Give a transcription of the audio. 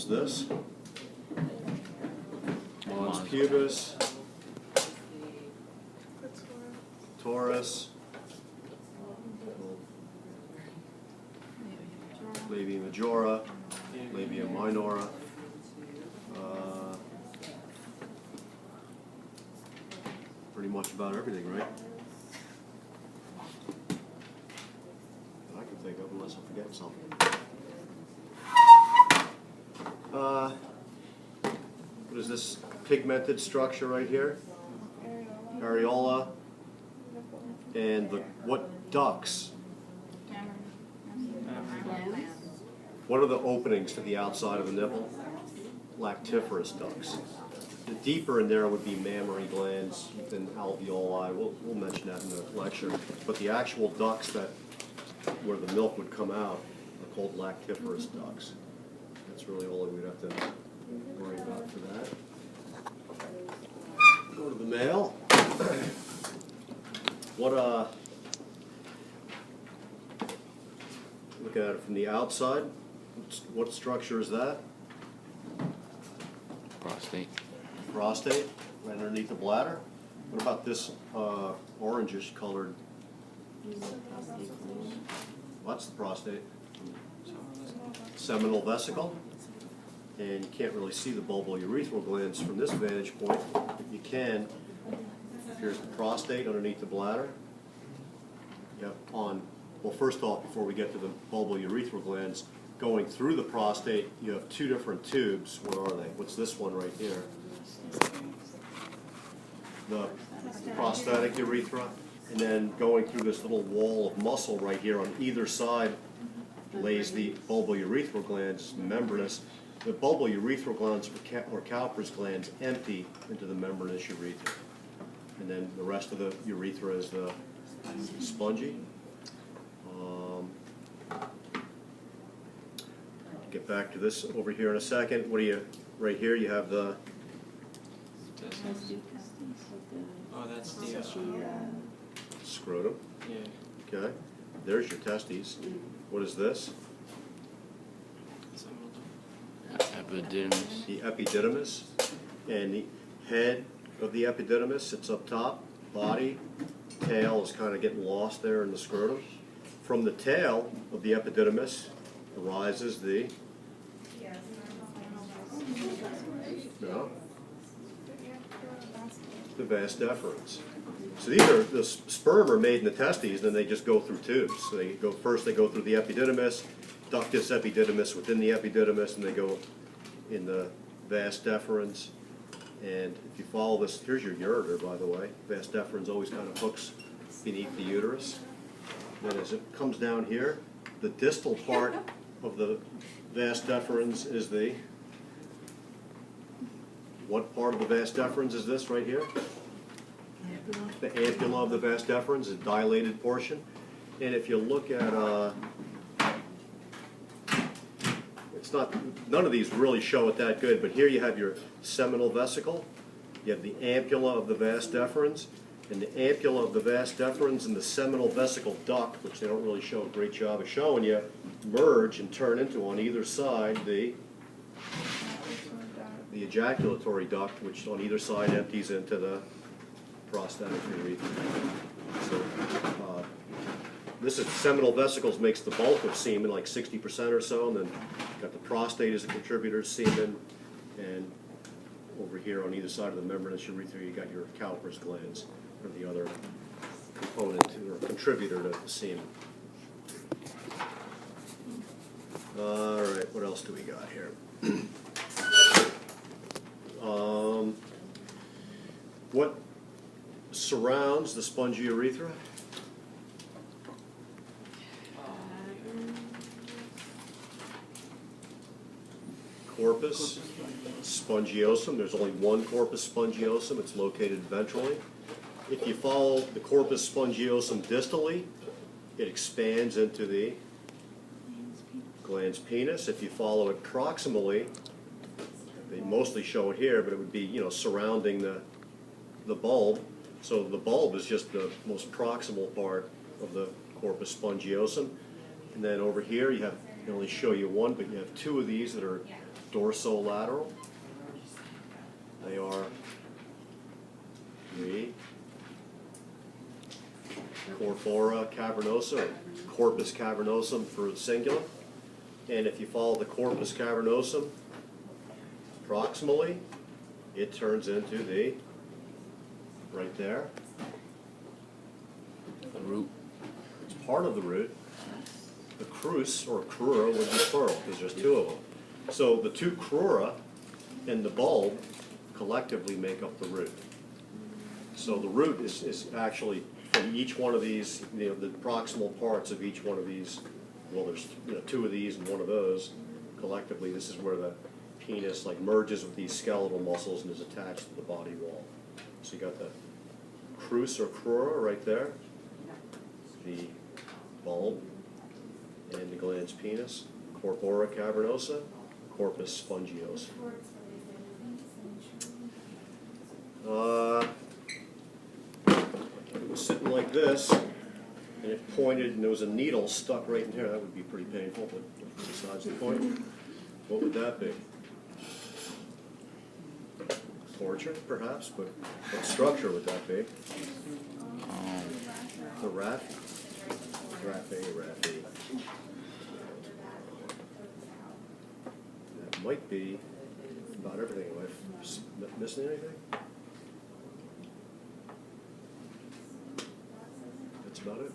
What's this? Mons pubis, torus, labia majora, labia minora, pretty much about everything, right? That I can think of, unless I'm forgetting something. What is this pigmented structure right here? Areola. And what ducts? What are the openings to the outside of the nipple? Lactiferous ducts. The deeper in there would be mammary glands and alveoli. We'll mention that in the lecture. But the actual ducts where the milk would come out are called lactiferous ducts. That's really all we'd have to worry about for that. Go to the male. Look at it from the outside. What structure is that? Prostate. Prostate, right underneath the bladder. What about this orangish colored? What's the prostate? Seminal vesicle. And you can't really see the bulbourethral glands from this vantage point. You can. Here's the prostate underneath the bladder. Yep, well, first off, before we get to the bulbourethral glands, going through the prostate, you have two different tubes. What are they? What's this one right here? The prostatic urethra. And then going through this little wall of muscle right here on either side lays the bulbourethral glands, membranous. The bulbourethral glands, or Cowper's glands, empty into the membranous urethra. And then the rest of the urethra is the spongy. Get back to this over here in a second. What do you, right here you have the... Oh, that's the... scrotum. yeah. Okay. There's your testes. What is this? Epididymis. The epididymis. And the head of the epididymis sits up top. Body, tail is kind of getting lost there in the scrotum. From the tail of the epididymis arises the... No. The vas deferens. So the sperm are made in the testes, then they just go through tubes. So first they go through the epididymis, ductus epididymis within the epididymis, and they go in the vas deferens. And if you follow this, here's your ureter, by the way. Vas deferens always kind of hooks beneath the uterus. Then as it comes down here, the distal part of the vas deferens is the... What part of the vas deferens is this right here? The ampulla of the vas deferens, a dilated portion. And if you look at, none of these really show it that good, but here you have your seminal vesicle, you have the ampulla of the vas deferens, and the ampulla of the vas deferens and the seminal vesicle duct, which they don't really show a great job of showing you, merge and turn into, on either side, the ejaculatory duct, which on either side empties into the prostatic urethra. So this is seminal vesicles makes the bulk of semen, like 60% or so, and then got the prostate as a contributor to semen, and over here on either side of the membranous urethra you got your Cowper's glands, or the other component or contributor to the semen. All right, what else do we got here? What surrounds the spongy urethra? Corpus spongiosum. There's only one corpus spongiosum. It's located ventrally. If you follow the corpus spongiosum distally, it expands into the glans penis. If you follow it proximally, they mostly show it here, but it would be, surrounding the bulb. So the bulb is just the most proximal part of the corpus spongiosum. And then over here, they only show you one, but you have two of these that are dorsolateral. They are the corpora cavernosa, or corpus cavernosum for the singular. And if you follow the corpus cavernosum proximally, it turns into the, right there, The root. it's part of the root. The crus, or crura, would be plural, because there's two of them. So the two crura and the bulb collectively make up the root. So the root is actually from each one of these, you know, the proximal parts of each one of these, well, there's, you know, two of these and one of those. Collectively, this is where the penis like merges with these skeletal muscles and is attached to the body wall. So you got the crus or crura right there, the bulb, and the glans penis, corpora cavernosa, corpus spongiosa. If it was sitting like this, and it pointed, and there was a needle stuck right in here, that would be pretty painful, but besides the point, what would that be? Torture, perhaps, but what structure would that be? The raphe? Raphe. That might be about everything. Am I missing anything? That's about it.